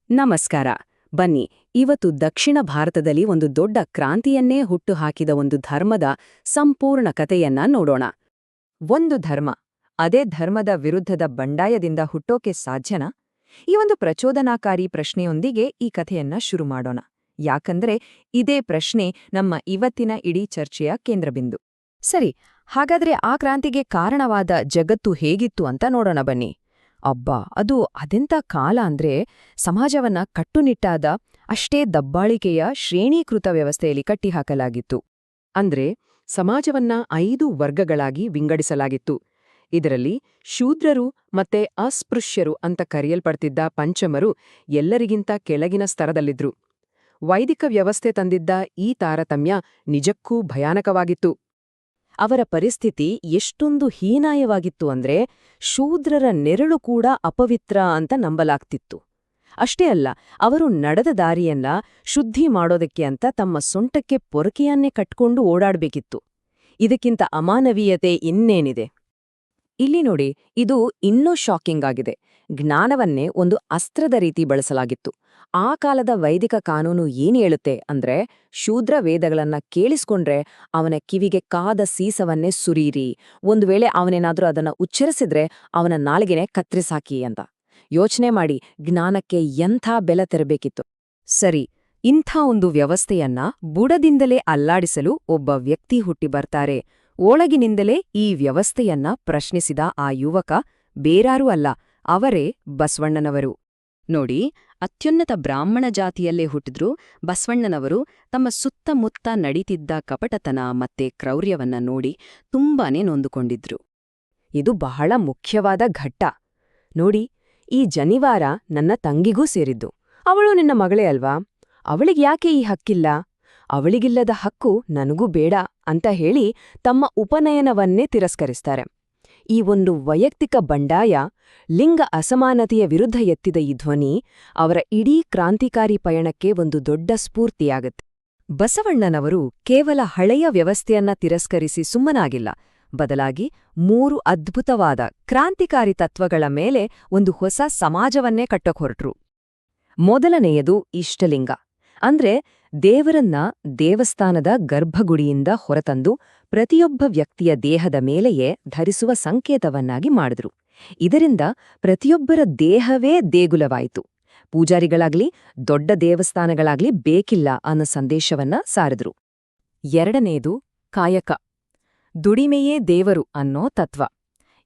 ನಮಸ್ಕಾರ. ಬನ್ನಿ, ಇವತ್ತು ದಕ್ಷಿಣ ಭಾರತದಲ್ಲಿ ಒಂದು ದೊಡ್ಡ ಕ್ರಾಂತಿಯನ್ನೇ ಹುಟ್ಟುಹಾಕಿದ ಒಂದು ಧರ್ಮದ ಸಂಪೂರ್ಣ ಕಥೆಯನ್ನ ನೋಡೋಣ. ಒಂದು ಧರ್ಮ, ಅದೇ ಧರ್ಮದ ವಿರುದ್ಧದ ಬಂಡಾಯದಿಂದ ಹುಟ್ಟೋಕೆ ಸಾಧ್ಯನಾ? ಈ ಒಂದು ಪ್ರಚೋದನಾಕಾರಿ ಪ್ರಶ್ನೆಯೊಂದಿಗೆ ಈ ಕಥೆಯನ್ನ ಶುರು ಮಾಡೋಣ. ಯಾಕಂದ್ರೆ ಇದೇ ಪ್ರಶ್ನೆ ನಮ್ಮ ಇವತ್ತಿನ ಇಡೀ ಚರ್ಚೆಯ ಕೇಂದ್ರಬಿಂದು. ಸರಿ, ಹಾಗಾದ್ರೆ ಆ ಕ್ರಾಂತಿಗೆ ಕಾರಣವಾದ ಜಗತ್ತು ಹೇಗಿತ್ತು ಅಂತ ನೋಡೋಣ ಬನ್ನಿ. ಅಬ್ಬಾ, ಅದು ಅದೆಂಥ ಕಾಲ ಅಂದ್ರೆ ಸಮಾಜವನ್ನ ಕಟ್ಟುನಿಟ್ಟಾದ, ಅಷ್ಟೇ ದಬ್ಬಾಳಿಕೆಯ ಶ್ರೇಣೀಕೃತ ವ್ಯವಸ್ಥೆಯಲ್ಲಿ ಕಟ್ಟಿಹಾಕಲಾಗಿತ್ತು. ಅಂದ್ರೆ ಸಮಾಜವನ್ನ 5 ವರ್ಗಗಳಾಗಿ ವಿಂಗಡಿಸಲಾಗಿತ್ತು. ಇದರಲ್ಲಿ ಶೂದ್ರರು ಮತ್ತೆ ಅಸ್ಪೃಶ್ಯರು ಅಂತ ಕರೆಯಲ್ಪಡ್ತಿದ್ದ ಪಂಚಮರು ಎಲ್ಲರಿಗಿಂತ ಕೆಳಗಿನ ಸ್ತರದಲ್ಲಿದ್ರು. ವೈದಿಕ ವ್ಯವಸ್ಥೆ ತಂದಿದ್ದ ಈ ತಾರತಮ್ಯ ನಿಜಕ್ಕೂ ಭಯಾನಕವಾಗಿತ್ತು. ಅವರ ಪರಿಸ್ಥಿತಿ ಎಷ್ಟೊಂದು ಹೀನಾಯವಾಗಿತ್ತು ಅಂದ್ರೆ ಶೂದ್ರರ ನೆರಳು ಕೂಡ ಅಪವಿತ್ರ ಅಂತ ನಂಬಲಾಗ್ತಿತ್ತು. ಅಷ್ಟೇ ಅಲ್ಲ, ಅವರು ನಡೆದ ದಾರಿಯನ್ನ ಶುದ್ಧಿ ಮಾಡೋದಕ್ಕೆ ಅಂತ ತಮ್ಮ ಸೊಂಟಕ್ಕೆ ಪೊರಕೆಯನ್ನೇ ಕಟ್ಕೊಂಡು ಓಡಾಡ್ಬೇಕಿತ್ತು. ಇದಕ್ಕಿಂತ ಅಮಾನವೀಯತೆ ಇನ್ನೇನಿದೆ? ಇಲ್ಲಿ ನೋಡಿ, ಇದು ಇನ್ನೂ ಶಾಕಿಂಗ್ ಆಗಿದೆ. ಜ್ಞಾನವನ್ನೇ ಒಂದು ಅಸ್ತ್ರದ ರೀತಿ ಬಳಸಲಾಗಿತ್ತು. ಆ ಕಾಲದ ವೈದಿಕ ಕಾನೂನು ಏನ್ ಹೇಳುತ್ತೆ ಅಂದ್ರೆ, ಶೂದ್ರ ವೇದಗಳನ್ನ ಕೇಳಿಸ್ಕೊಂಡ್ರೆ ಅವನ ಕಿವಿಗೆ ಕಾದ ಸೀಸವನ್ನೇ ಸುರೀರಿ, ಒಂದು ವೇಳೆ ಅವನೇನಾದ್ರೂ ಅದನ್ನ ಉಚ್ಚರಿಸಿದ್ರೆ ಅವನ ನಾಲಿಗೆನೆ ಕತ್ರಿಸಾಕಿ ಅಂತ. ಯೋಚನೆ ಮಾಡಿ, ಜ್ಞಾನಕ್ಕೆ ಎಂಥ ಬೆಲೆ ತೆರಬೇಕಿತ್ತು. ಸರಿ, ಇಂಥ ಒಂದು ವ್ಯವಸ್ಥೆಯನ್ನ ಬುಡದಿಂದಲೇ ಅಲ್ಲಾಡಿಸಲು ಒಬ್ಬ ವ್ಯಕ್ತಿ ಹುಟ್ಟಿ ಬರ್ತಾರೆ. ಒಳಗಿನಿಂದಲೇ ಈ ವ್ಯವಸ್ಥೆಯನ್ನ ಪ್ರಶ್ನಿಸಿದ ಆ ಯುವಕ ಬೇರಾರೂ ಅಲ್ಲ, ಅವರೇ ಬಸವಣ್ಣನವರು. ನೋಡಿ, ಅತ್ಯುನ್ನತ ಬ್ರಾಹ್ಮಣ ಜಾತಿಯಲ್ಲೇ ಹುಟ್ಟಿದ್ರು ಬಸವಣ್ಣನವರು ತಮ್ಮ ಸುತ್ತಮುತ್ತ ನಡೀತಿದ್ದ ಕಪಟತನ ಮತ್ತೆ ಕ್ರೌರ್ಯವನ್ನ ನೋಡಿ ತುಂಬಾನೇ ನೊಂದುಕೊಂಡಿದ್ರು. ಇದು ಬಹಳ ಮುಖ್ಯವಾದ ಘಟ್ಟ. ನೋಡಿ, ಈ ಜನಿವಾರ ನನ್ನ ತಂಗಿಗೂ ಸೇರಿದ್ದು. ಅವಳು ನಿನ್ನ ಮಗಳೇ ಅಲ್ವಾ? ಅವಳಿಗ್ಯಾಕೆ ಈ ಹಕ್ಕಿಲ್ಲ? ಅವಳಿಗಿಲ್ಲದ ಹಕ್ಕು ನನಗೂ ಬೇಡ ಅಂತ ಹೇಳಿ ತಮ್ಮ ಉಪನಯನವನ್ನೇ ತಿರಸ್ಕರಿಸ್ತಾರೆ. ಈ ಒಂದು ವೈಯಕ್ತಿಕ ಬಂಡಾಯ, ಲಿಂಗ ಅಸಮಾನತೆಯ ವಿರುದ್ಧ ಎತ್ತಿದ ಈ ಧ್ವನಿ ಅವರ ಇಡೀ ಕ್ರಾಂತಿಕಾರಿ ಪಯಣಕ್ಕೆ ಒಂದು ದೊಡ್ಡ ಸ್ಫೂರ್ತಿಯಾಗತ್ತೆ. ಬಸವಣ್ಣನವರು ಕೇವಲ ಹಳೆಯ ವ್ಯವಸ್ಥೆಯನ್ನ ತಿರಸ್ಕರಿಸಿ ಸುಮ್ಮನಾಗಿಲ್ಲ, ಬದಲಾಗಿ 3 ಅದ್ಭುತವಾದ ಕ್ರಾಂತಿಕಾರಿ ತತ್ವಗಳ ಮೇಲೆ ಒಂದು ಹೊಸ ಸಮಾಜವನ್ನೇ ಕಟ್ಟಕ್ಹೊರಟ್ರು. ಮೊದಲನೆಯದು ಇಷ್ಟಲಿಂಗ, ಅಂದ್ರೆ ದೇವರನ್ನ ದೇವಸ್ಥಾನದ ಗರ್ಭಗುಡಿಯಿಂದ ಹೊರತಂದು ಪ್ರತಿಯೊಬ್ಬ ವ್ಯಕ್ತಿಯ ದೇಹದ ಮೇಲೆಯೇ ಧರಿಸುವ ಸಂಕೇತವನ್ನಾಗಿ ಮಾಡಿದ್ರು. ಇದರಿಂದ ಪ್ರತಿಯೊಬ್ಬರ ದೇಹವೇ ದೇಗುಲವಾಯಿತು. ಪೂಜಾರಿಗಳಾಗ್ಲಿ ದೊಡ್ಡ ದೇವಸ್ಥಾನಗಳಾಗ್ಲಿ ಬೇಕಿಲ್ಲ ಅನ್ನೋ ಸಂದೇಶವನ್ನ ಸಾರಿದ್ರು. ಎರಡನೇದು ಕಾಯಕ, ದುಡಿಮೆಯೇ ದೇವರು ಅನ್ನೋ ತತ್ವ.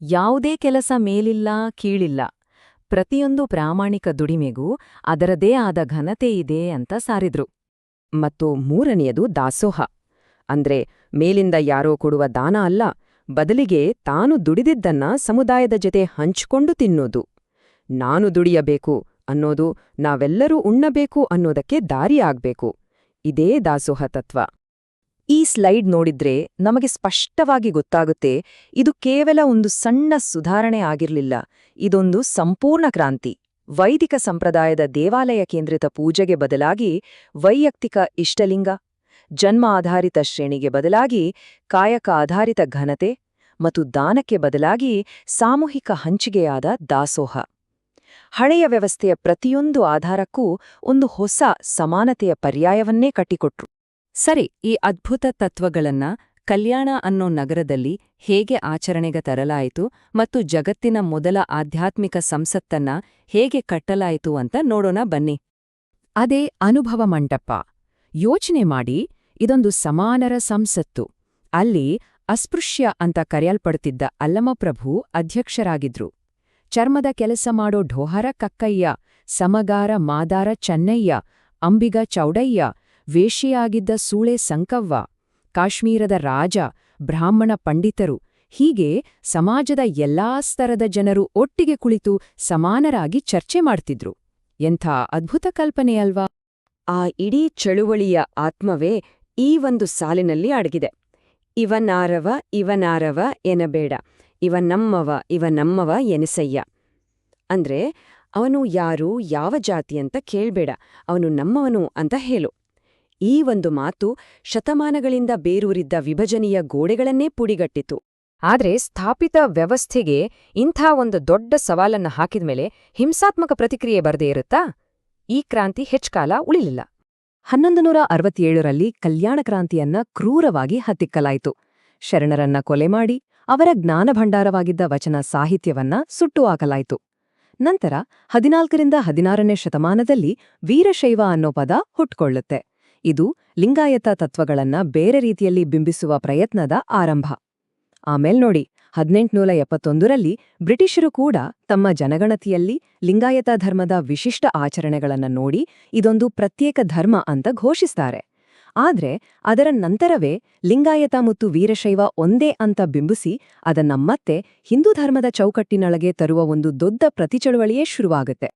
ಯಾವುದೇ ಕೆಲಸ ಮೇಲಿಲ್ಲ ಕೀಳಿಲ್ಲ, ಪ್ರತಿಯೊಂದು ಪ್ರಾಮಾಣಿಕ ದುಡಿಮೆಗೂ ಅದರದೇ ಆದ ಘನತೆ ಇದೆ ಅಂತ ಸಾರಿದ್ರು. ಮತ್ತು ಮೂರನೆಯದು ದಾಸೋಹ, ಅಂದ್ರೆ ಮೇಲಿಂದ ಯಾರೋ ಕೊಡುವ ದಾನ ಅಲ್ಲ, ಬದಲಿಗೆ ತಾನು ದುಡಿದಿದ್ದನ್ನ ಸಮುದಾಯದ ಜೊತೆ ಹಂಚ್ಕೊಂಡು ತಿನ್ನೋದು. ನಾನು ದುಡಿಯಬೇಕು ಅನ್ನೋದು ನಾವೆಲ್ಲರೂ ಉಣ್ಣಬೇಕು ಅನ್ನೋದಕ್ಕೆ ದಾರಿಯಾಗ್ಬೇಕು. ಇದೇ ದಾಸೋಹ ತತ್ವ. ಈ ಸ್ಲೈಡ್ ನೋಡಿದ್ರೆ ನಮಗೆ ಸ್ಪಷ್ಟವಾಗಿ ಗೊತ್ತಾಗುತ್ತೆ, ಇದು ಕೇವಲ ಒಂದು ಸಣ್ಣ ಸುಧಾರಣೆ ಆಗಿರ್ಲಿಲ್ಲ, ಇದೊಂದು ಸಂಪೂರ್ಣ ಕ್ರಾಂತಿ. ವೈದಿಕ ಸಂಪ್ರದಾಯದ ದೇವಾಲಯ ಕೇಂದ್ರಿತ ಪೂಜೆಗೆ ಬದಲಾಗಿ ವೈಯಕ್ತಿಕ ಇಷ್ಟಲಿಂಗ, ಜನ್ಮ ಆಧಾರಿತ ಶ್ರೇಣಿಗೆ ಬದಲಾಗಿ ಕಾಯಕ ಆಧಾರಿತ ಘನತೆ ಮತ್ತು ದಾನಕ್ಕೆ ಬದಲಾಗಿ ಸಾಮೂಹಿಕ ಹಂಚಿಕೆಯಾದ ದಾಸೋಹ. ಹಳೆಯ ವ್ಯವಸ್ಥೆಯ ಪ್ರತಿಯೊಂದು ಆಧಾರಕ್ಕೂ ಒಂದು ಹೊಸ ಸಮಾನತೆಯ ಪರ್ಯಾಯವನ್ನೇ ಕಟ್ಟಿಕೊಟ್ರು. ಸರಿ, ಈ ಅದ್ಭುತ ತತ್ವಗಳನ್ನ ಕಲ್ಯಾಣ ಅನ್ನೋ ನಗರದಲ್ಲಿ ಹೇಗೆ ಆಚರಣೆಗೆ ತರಲಾಯಿತು ಮತ್ತು ಜಗತ್ತಿನ ಮೊದಲ ಆಧ್ಯಾತ್ಮಿಕ ಸಂಸತ್ತನ್ನ ಹೇಗೆ ಕಟ್ಟಲಾಯಿತು ಅಂತ ನೋಡೋಣ ಬನ್ನಿ. ಅದೇ ಅನುಭವ ಮಂಟಪ. ಯೋಚನೆ ಮಾಡಿ, ಇದೊಂದು ಸಮಾನರ ಸಂಸತ್ತು. ಅಲ್ಲಿ ಅಸ್ಪೃಶ್ಯ ಅಂತ ಕರೆಯಲ್ಪಡುತ್ತಿದ್ದ ಅಲ್ಲಮಪ್ರಭು ಅಧ್ಯಕ್ಷರಾಗಿದ್ರು. ಚರ್ಮದ ಕೆಲಸ ಮಾಡೋ ಢೋಹರ ಕಕ್ಕಯ್ಯ, ಸಮಗಾರ ಮಾದಾರ ಚನ್ನಯ್ಯ, ಅಂಬಿಗ ಚೌಡಯ್ಯ, ವೇಶ್ಯೆಯಾಗಿದ್ದ ಸೂಳೆ ಸಂಕವ್ವ, ಕಾಶ್ಮೀರದ ರಾಜ, ಬ್ರಾಹ್ಮಣ ಪಂಡಿತರು, ಹೀಗೆ ಸಮಾಜದ ಎಲ್ಲಾ ಸ್ತರದ ಜನರು ಒಟ್ಟಿಗೆ ಕುಳಿತು ಸಮಾನರಾಗಿ ಚರ್ಚೆ ಮಾಡ್ತಿದ್ರು. ಎಂಥ ಅದ್ಭುತ ಕಲ್ಪನೆಯಲ್ವಾ? ಆ ಇಡೀ ಚಳುವಳಿಯ ಆತ್ಮವೇ ಈ ಒಂದು ಸಾಲಿನಲ್ಲಿ ಅಡಗಿದೆ. ಇವನಾರವ ಎನಬೇಡ, ಇವ ನಮ್ಮವ ಎನಿಸಯ್ಯ. ಅಂದ್ರೆ ಅವನು ಯಾರು, ಯಾವ ಜಾತಿ ಅಂತ ಕೇಳ್ಬೇಡ, ಅವನು ನಮ್ಮವನು ಅಂತ ಹೇಳು. ಈ ಒಂದು ಮಾತು ಶತಮಾನಗಳಿಂದ ಬೇರೂರಿದ್ದ ವಿಭಜನೆಯ ಗೋಡೆಗಳನ್ನೇ ಪುಡಿಗಟ್ಟಿತು. ಆದ್ರೆ ಸ್ಥಾಪಿತ ವ್ಯವಸ್ಥೆಗೆ ಇಂಥ ಒಂದು ದೊಡ್ಡ ಸವಾಲನ್ನ ಹಾಕಿದ್ಮೇಲೆ ಹಿಂಸಾತ್ಮಕ ಪ್ರತಿಕ್ರಿಯೆ ಬರದೇ ಇರುತ್ತಾ? ಈ ಕ್ರಾಂತಿ ಹೆಚ್ಚ್ಕಾಲ ಉಳಿಲಿಲ್ಲ. 1167ರಲ್ಲಿ ಕಲ್ಯಾಣ ಕ್ರಾಂತಿಯನ್ನ ಕ್ರೂರವಾಗಿ ಹತ್ತಿಕ್ಕಲಾಯಿತು. ಶರಣರನ್ನ ಕೊಲೆ ಮಾಡಿ ಅವರ ಜ್ಞಾನಭಂಡಾರವಾಗಿದ್ದ ವಚನ ಸಾಹಿತ್ಯವನ್ನ ಸುಟ್ಟು ಹಾಕಲಾಯಿತು. ನಂತರ 14ರಿಂದ 16ನೇ ಶತಮಾನದಲ್ಲಿ ವೀರಶೈವ ಅನ್ನೋ ಪದ ಹುಟ್ಕೊಳ್ಳುತ್ತೆ. ಇದು ಲಿಂಗಾಯತ ತತ್ವಗಳನ್ನ ಬೇರೆ ರೀತಿಯಲ್ಲಿ ಬಿಂಬಿಸುವ ಪ್ರಯತ್ನದ ಆರಂಭ. ಆಮೇಲ್ನೋಡಿ 1871ರಲ್ಲಿ ಬ್ರಿಟಿಷರು ಕೂಡ ತಮ್ಮ ಜನಗಣತಿಯಲ್ಲಿ ಲಿಂಗಾಯತ ಧರ್ಮದ ವಿಶಿಷ್ಟ ಆಚರಣೆಗಳನ್ನ ನೋಡಿ ಇದೊಂದು ಪ್ರತ್ಯೇಕ ಧರ್ಮ ಅಂತ ಘೋಷಿಸ್ತಾರೆ. ಆದ್ರೆ ಅದರ ನಂತರವೇ ಲಿಂಗಾಯತ ಮತ್ತು ವೀರಶೈವ ಒಂದೇ ಅಂತ ಬಿಂಬಿಸಿ ಅದನ್ನ ಮತ್ತೆ ಹಿಂದೂ ಧರ್ಮದ ಚೌಕಟ್ಟಿನೊಳಗೆ ತರುವ ಒಂದು ದೊಡ್ಡ ಪ್ರತಿಚಳುವಳಿಯೇ ಶುರುವಾಗುತ್ತೆ.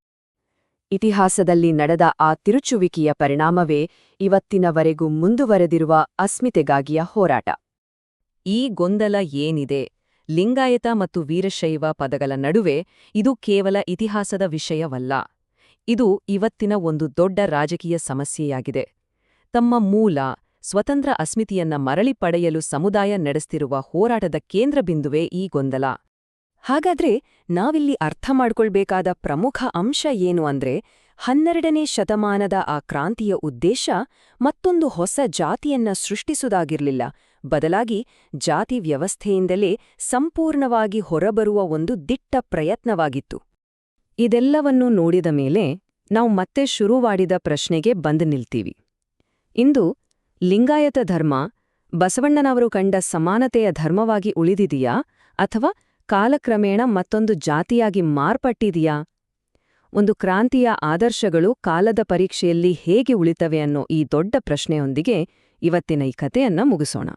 ಇತಿಹಾಸದಲ್ಲಿ ನಡೆದ ಆ ತಿರುಚುವಿಕೆಯ ಪರಿಣಾಮವೇ ಇವತ್ತಿನವರೆಗೂ ಮುಂದುವರೆದಿರುವ ಅಸ್ಮಿತೆಗಾಗಿಯ ಹೋರಾಟ. ಈ ಗೊಂದಲ ಏನಿದೆ ಲಿಂಗಾಯತ ಮತ್ತು ವೀರಶೈವ ಪದಗಳ ನಡುವೆ, ಇದು ಕೇವಲ ಇತಿಹಾಸದ ವಿಷಯವಲ್ಲ. ಇದು ಇವತ್ತಿನ ಒಂದು ದೊಡ್ಡ ರಾಜಕೀಯ ಸಮಸ್ಯೆಯಾಗಿದೆ. ತಮ್ಮ ಮೂಲ ಸ್ವತಂತ್ರ ಅಸ್ಮಿತೆಯನ್ನ ಮರಳಿ ಪಡೆಯಲು ಸಮುದಾಯ ನಡೆಸ್ತಿರುವ ಹೋರಾಟದ ಕೇಂದ್ರಬಿಂದುವೇ ಈ ಗೊಂದಲ. ಹಾಗಾದ್ರೆ ನಾವಿಲ್ಲಿ ಅರ್ಥ ಮಾಡ್ಕೊಳ್ಬೇಕಾದ ಪ್ರಮುಖ ಅಂಶ ಏನು ಅಂದ್ರೆ, 12ನೇ ಶತಮಾನದ ಆ ಕ್ರಾಂತಿಯ ಉದ್ದೇಶ ಮತ್ತೊಂದು ಹೊಸ ಜಾತಿಯನ್ನ ಸೃಷ್ಟಿಸುವುದಾಗಿರ್ಲಿಲ್ಲ, ಬದಲಾಗಿ ಜಾತಿ ವ್ಯವಸ್ಥೆಯಿಂದಲೇ ಸಂಪೂರ್ಣವಾಗಿ ಹೊರಬರುವ ಒಂದು ದಿಟ್ಟ ಪ್ರಯತ್ನವಾಗಿತ್ತು. ಇದೆಲ್ಲವನ್ನೂ ನೋಡಿದ ಮೇಲೆ ನಾವು ಮತ್ತೆ ಶುರುವಾಡಿದ ಪ್ರಶ್ನೆಗೆ ಬಂದು ನಿಲ್ತೀವಿ. ಇಂದು ಲಿಂಗಾಯತ ಧರ್ಮ ಬಸವಣ್ಣನವರು ಕಂಡ ಸಮಾನತೆಯ ಧರ್ಮವಾಗಿ ಉಳಿದಿದೆಯಾ ಅಥವಾ ಕಾಲಕ್ರಮೇಣ ಮತ್ತೊಂದು ಜಾತಿಯಾಗಿ ಮಾರ್ಪಟ್ಟಿದೆಯಾ? ಒಂದು ಕ್ರಾಂತಿಯ ಆದರ್ಶಗಳು ಕಾಲದ ಪರೀಕ್ಷೆಯಲ್ಲಿ ಹೇಗೆ ಉಳಿತವೆ ಅನ್ನೋ ಈ ದೊಡ್ಡ ಪ್ರಶ್ನೆಯೊಂದಿಗೆ ಇವತ್ತಿನ ಈ ಕಥೆಯನ್ನ ಮುಗಿಸೋಣ.